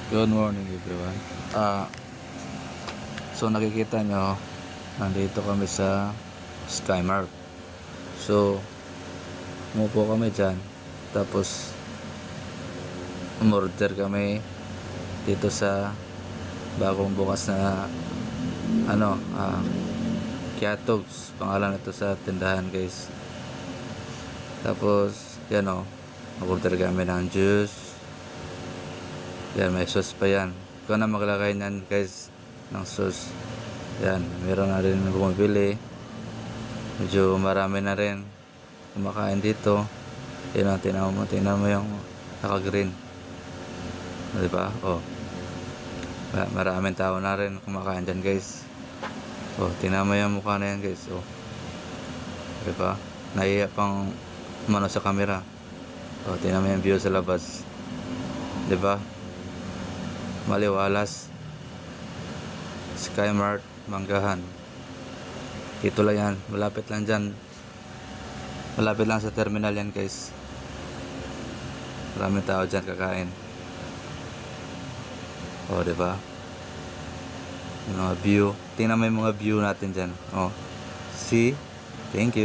Good morning everyone. So nakikita nyo, nandito kami sa Skymark. So umupo kami dyan, tapos umorder kami dito sa bagong bukas na Kiatogs, pangalan ito sa tindahan guys. Tapos yan order kami ng juice. Yan, may sauce pa yan. Ikaw na maglagay niyan guys ng sauce. Yan, meron na rin bumibili. Medyo marami na rin kumakain dito. Yan, tingnan mo yung naka-green. Diba? Maraming tao na rin kumakain dyan guys. Tingnan mo yung mukha na yan guys. Diba? Nahiya pang umano sa camera. Tingnan mo yung view sa labas. Diba? Maliwalas. Skymark Manggahan. Dito lang yan, malapit lang dyan, malapit lang sa terminal yan guys. Maraming tao dyan kakain. Diba? Yung mga view, tingnan mo yung mga view natin dyan. See? Thank you.